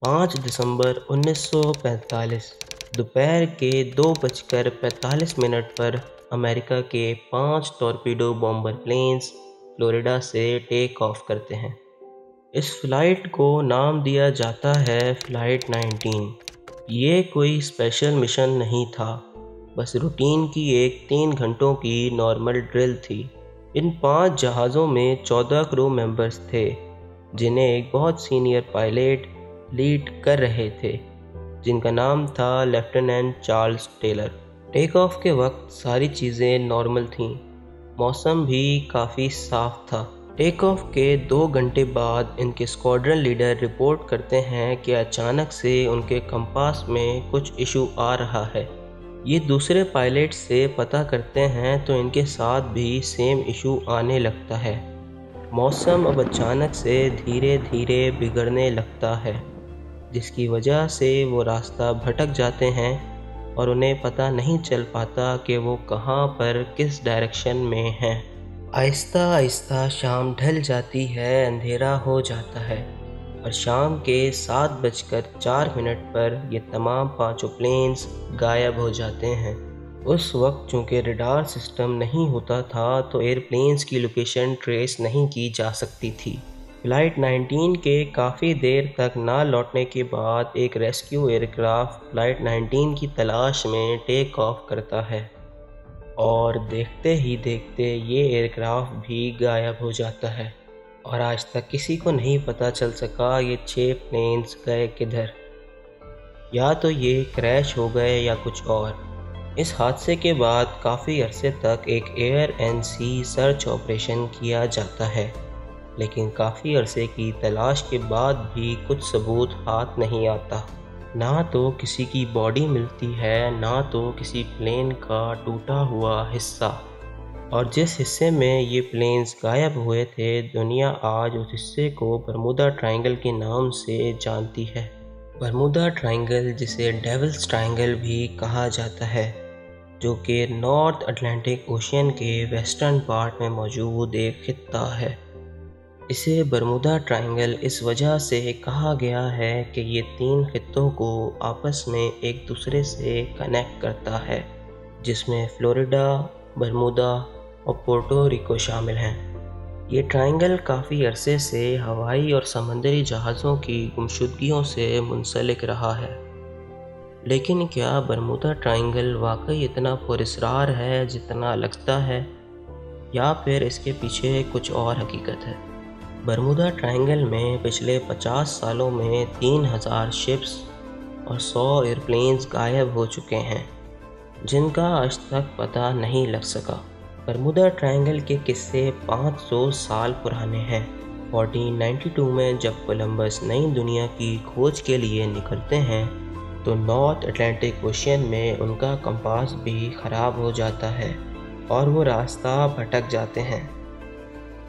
5 दिसंबर 1945 दोपहर के 2:45 पर अमेरिका के 5 टॉर्पीडो बॉम्बर प्लेन्स फ्लोरिडा से टेक ऑफ करते हैं। इस फ्लाइट को नाम दिया जाता है फ़्लाइट 19। ये कोई स्पेशल मिशन नहीं था, बस रूटीन की एक 3 घंटों की नॉर्मल ड्रिल थी। इन 5 जहाज़ों में 14 क्रू मेंबर्स थे, जिन्हें एक बहुत सीनियर पायलट लीड कर रहे थे, जिनका नाम था lieutenant Charles Taylor. Take off के वक्त सारी चीज़ें नॉर्मल थीं, मौसम भी काफ़ी साफ था। टेक ऑफ के 2 घंटे बाद इनके स्क्वाड्रन लीडर रिपोर्ट करते हैं कि अचानक से उनके कंपास में कुछ इशू आ रहा है। ये दूसरे पायलट से पता करते हैं तो इनके साथ भी सेम इशू आने लगता है। मौसम अब अचानक से धीरे धीरे बिगड़ने लगता है, जिसकी वजह से वो रास्ता भटक जाते हैं और उन्हें पता नहीं चल पाता कि वो कहाँ पर किस डायरेक्शन में हैं। आहिस्ता आहिस्ता शाम ढल जाती है, अंधेरा हो जाता है और शाम के 7:04 पर ये तमाम 5 प्लेन्स गायब हो जाते हैं। उस वक्त चूँकि रडार सिस्टम नहीं होता था तो एयरप्लेन्स की लोकेशन ट्रेस नहीं की जा सकती थी। फ़्लाइट 19 के काफ़ी देर तक ना लौटने के बाद एक रेस्क्यू एयरक्राफ्ट फ़्लाइट 19 की तलाश में टेक ऑफ करता है और देखते ही देखते ये एयरक्राफ्ट भी गायब हो जाता है और आज तक किसी को नहीं पता चल सका ये 6 प्लेन्स गए किधर। या तो ये क्रैश हो गए या कुछ और। इस हादसे के बाद काफ़ी अरसे तक एक air and sea search operation किया जाता है, लेकिन काफ़ी अरसे की तलाश के बाद भी कुछ सबूत हाथ नहीं आता। ना तो किसी की बॉडी मिलती है, ना तो किसी प्लेन का टूटा हुआ हिस्सा। और जिस हिस्से में ये प्लेन्स गायब हुए थे, दुनिया आज उस हिस्से को बरमूदा ट्रायंगल के नाम से जानती है। बरमूदा ट्रायंगल, जिसे डेविल्स ट्रायंगल भी कहा जाता है, जो कि नॉर्थ अटलांटिक ओशियन के वेस्टर्न पार्ट में मौजूद एक खित्ता है। इसे बरमूदा ट्रायंगल इस वजह से कहा गया है कि ये 3 खित्तों को आपस में एक दूसरे से कनेक्ट करता है, जिसमें फ्लोरिडा, बरमूदा और पोर्टो रिको शामिल हैं। ये ट्रायंगल काफ़ी अरसे से हवाई और समंदरी जहाज़ों की गुमशुदगियों से मुंसलिक रहा है। लेकिन क्या बरमूदा ट्रायंगल वाकई इतना पुरअसरार है जितना लगता है, या फिर इसके पीछे कुछ और हकीकत है? बरमूदा ट्रायंगल में पिछले 50 सालों में 3000 शिप्स और 100 एयरप्लेन्स गायब हो चुके हैं, जिनका आज तक पता नहीं लग सका। बरमूदा ट्रायंगल के किस्से 500 साल पुराने हैं। 1492 में जब कोलंबस नई दुनिया की खोज के लिए निकलते हैं तो नॉर्थ अटलांटिक ओशियन में उनका कंपास भी ख़राब हो जाता है और वो रास्ता भटक जाते हैं।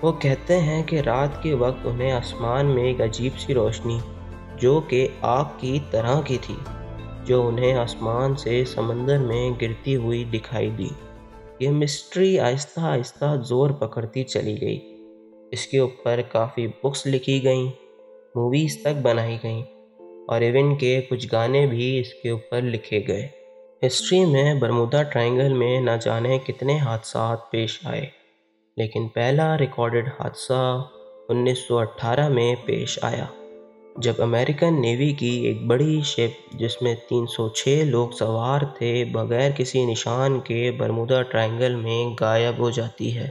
वो कहते हैं कि रात के वक्त उन्हें आसमान में एक अजीब सी रोशनी, जो कि आग की तरह की थी, जो उन्हें आसमान से समंदर में गिरती हुई दिखाई दी। ये मिस्ट्री आहिस्ता आहिस्ता ज़ोर पकड़ती चली गई। इसके ऊपर काफ़ी बुक्स लिखी गईं, मूवीज़ तक बनाई गईं और इवन के कुछ गाने भी इसके ऊपर लिखे गए। हिस्ट्री में बरमूदा ट्रायंगल में न जाने कितने हादसात पेश आए, लेकिन पहला रिकॉर्डेड हादसा 1918 में पेश आया, जब अमेरिकन नेवी की एक बड़ी शिप जिसमें 306 लोग सवार थे बगैर किसी निशान के बरमूदा ट्रायंगल में गायब हो जाती है,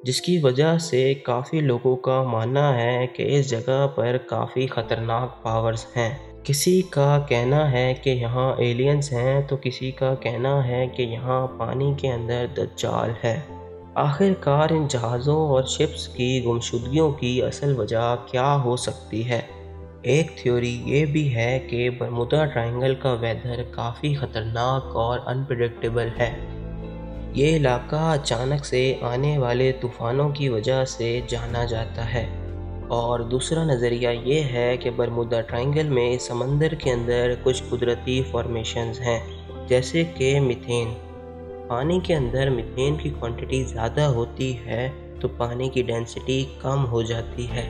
जिसकी वजह से काफ़ी लोगों का मानना है कि इस जगह पर काफ़ी ख़तरनाक पावर्स हैं। किसी का कहना है कि यहाँ एलियंस हैं, तो किसी का कहना है कि यहाँ पानी के अंदर दज्जाल है। आखिरकार इन जहाज़ों और शिप्स की गुमशुदगियों की असल वजह क्या हो सकती है? एक थ्योरी ये भी है कि बरमूदा ट्रायंगल का वेदर काफ़ी ख़तरनाक और अनप्रेडिक्टेबल है। ये इलाका अचानक से आने वाले तूफ़ानों की वजह से जाना जाता है। और दूसरा नज़रिया ये है कि बरमूदा ट्रायंगल में समंदर के अंदर कुछ कुदरती फॉर्मेशंस हैं, जैसे कि मीथेन। पानी के अंदर मीथेन की क्वांटिटी ज़्यादा होती है तो पानी की डेंसिटी कम हो जाती है।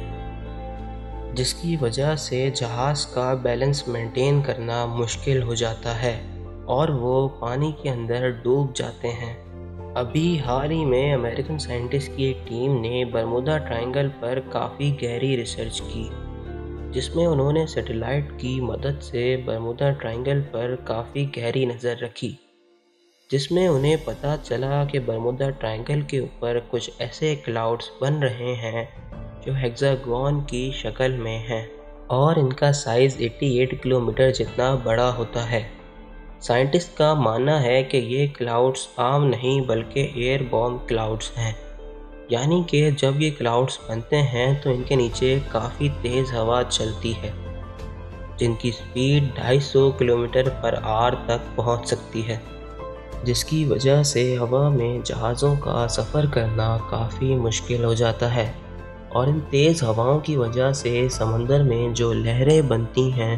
جس کی وجہ سے جہاز کا بیلنس مینٹین کرنا مشکل ہو جاتا ہے اور وہ پانی کے اندر ڈوب جاتے ہیں۔ ابھی حال ہی میں امریکن سائنٹسٹ کی ایک ٹیم نے برمودا ٹرائنگل پر کافی گہری ریسرچ کی، جس میں انہوں نے سیٹلائٹ کی مدد سے برمودا ٹرائنگل پر کافی گہری نظر رکھی، جس میں انہیں پتہ چلا کہ برمودا ٹرائنگل کے اوپر کچھ ایسے کلاؤڈز بن رہے ہیں جو ہیگزاگون کی شکل میں ہیں اور ان کا سائز 88 کلومیٹر جتنا بڑا ہوتا ہے۔ سائنٹسٹ کا ماننا ہے کہ یہ کلاؤڈز عام نہیں بلکہ ایئر بورن کلاؤڈز ہیں، یعنی کہ جب یہ کلاؤڈز بنتے ہیں تو ان کے نیچے کافی تیز ہوا چلتی ہے، جن کی سپیڈ 250 کلومیٹر پر آور تک پہنچ سکتی ہے، جس کی وجہ سے ہوا میں جہازوں کا سفر کرنا کافی مشکل ہو جاتا ہے، اور ان تیز ہواؤں کی وجہ سے سمندر میں جو لہریں بنتی ہیں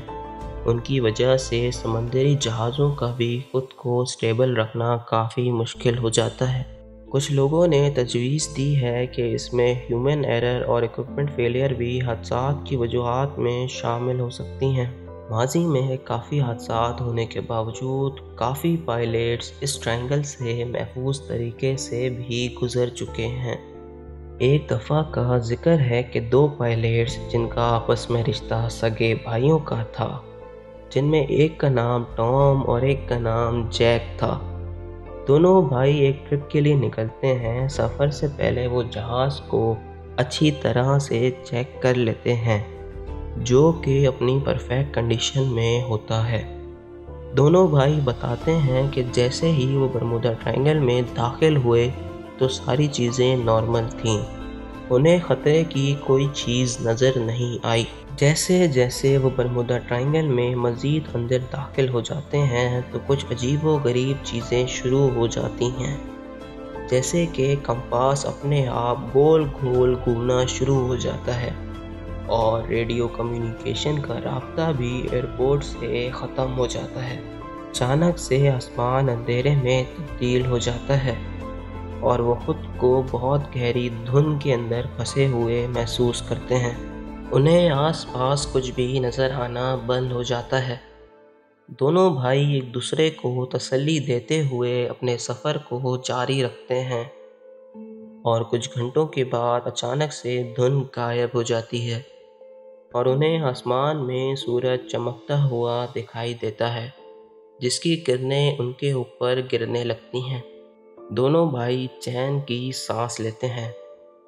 ان کی وجہ سے سمندری جہازوں کا بھی خود کو سٹیبل رکھنا کافی مشکل ہو جاتا ہے۔ کچھ لوگوں نے تجویز دی ہے کہ اس میں ہیومن ایرر اور اکوپمنٹ فیلئر بھی حادثات کی وجوہات میں شامل ہو سکتی ہیں۔ ماضی میں کافی حادثات ہونے کے باوجود کافی پائلٹس اس ٹرائنگل سے محفوظ طریقے سے بھی گزر چکے ہیں۔ ایک دفعہ کا ذکر ہے کہ 2 پائلٹس جن کا آپس میں رشتہ سگے بھائیوں کا تھا، جن میں ایک کا نام ٹام اور ایک کا نام جیک تھا، دونوں بھائی ایک ٹرپ کے لیے نکلتے ہیں۔ سفر سے پہلے وہ جہاز کو اچھی طرح سے چیک کر لیتے ہیں، جو کہ اپنی پرفیکٹ کنڈیشن میں ہوتا ہے۔ دونوں بھائی بتاتے ہیں کہ جیسے ہی وہ برمودا ٹرائنگل میں داخل ہوئے تو ساری چیزیں نارمل تھیں، انہیں خطرے کی کوئی چیز نظر نہیں آئی۔ جیسے جیسے وہ برمودا ٹرائنگل میں مزید اندر داخل ہو جاتے ہیں تو کچھ عجیب و غریب چیزیں شروع ہو جاتی ہیں، جیسے کہ کمپاس اپنے آپ گول گول گھومنا شروع ہو جاتا ہے، اور ریڈیو کمیونیکیشن کا رابطہ بھی ایئرپورٹ سے ختم ہو جاتا ہے۔ اچانک سے آسمان اندھیرے میں تبدیل ہو جاتا ہے اور وہ خود کو بہت گہری دھند کے اندر پھنسے ہوئے محسوس کرتے ہیں۔ انہیں آس پاس کچھ بھی نظر آنا بند ہو جاتا ہے۔ دونوں بھائی ایک دوسرے کو تسلی دیتے ہوئے اپنے سفر کو جاری رکھتے ہیں، اور کچھ گھنٹوں کے بعد اچانک سے دھند غائب ہو جاتی ہے اور انہیں آسمان میں سورج چمکتا ہوا دکھائی دیتا ہے، جس کی کرنیں ان کے اوپر گرنے لگتی ہیں۔ دونوں بھائی چین کی سانس لیتے ہیں۔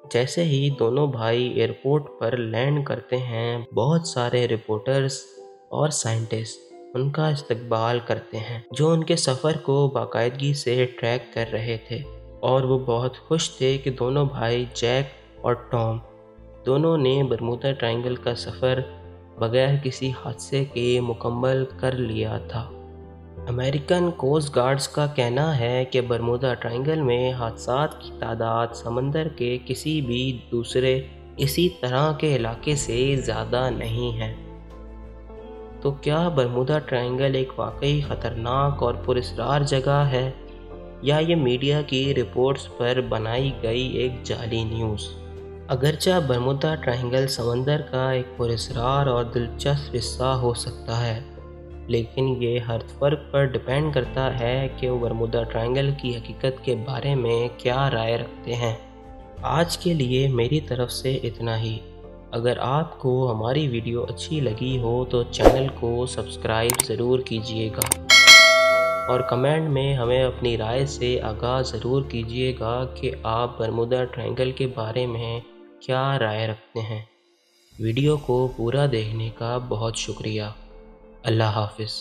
جیسے ہی دونوں بھائی ایئرپورٹ پر لینڈ کرتے ہیں، بہت سارے رپورٹرز اور سائنٹسٹ ان کا استقبال کرتے ہیں، جو ان کے سفر کو باقاعدگی سے ٹریک کر رہے تھے، اور وہ بہت خوش تھے کہ دونوں بھائی جیک اور ٹام دونوں نے برمودا ٹرائنگل کا سفر بغیر کسی حادثے کے مکمل کر لیا تھا۔ امریکن کوسٹ گارڈز کا کہنا ہے کہ برمودا ٹرائنگل میں حادثات کی تعداد سمندر کے کسی بھی دوسرے اسی طرح کے علاقے سے زیادہ نہیں ہے۔ تو کیا برمودا ٹرائنگل ایک واقعی خطرناک اور پراسرار جگہ ہے، یا یہ میڈیا کی رپورٹس پر بنائی گئی ایک جعلی نیوز؟ اگرچہ برمودا ٹرائنگل سمندر کا ایک پراسرار اور دلچسپ حصہ ہو سکتا ہے، لیکن یہ ہر فرد پر ڈیپینڈ کرتا ہے کہ وہ برمودا ٹرائنگل کی حقیقت کے بارے میں کیا رائے رکھتے ہیں۔ آج کے لیے میری طرف سے اتنا ہی۔ اگر آپ کو ہماری ویڈیو اچھی لگی ہو تو چینل کو سبسکرائب ضرور کیجیے گا، اور کمنٹ میں ہمیں اپنی رائے سے آگاہ ضرور کیجیے گا کہ آپ برمودا ٹرائنگل کے بارے میں کیا رائے رکھتے ہیں۔ ویڈیو کو پورا دیکھنے کا بہت شکریہ۔ اللہ حافظ۔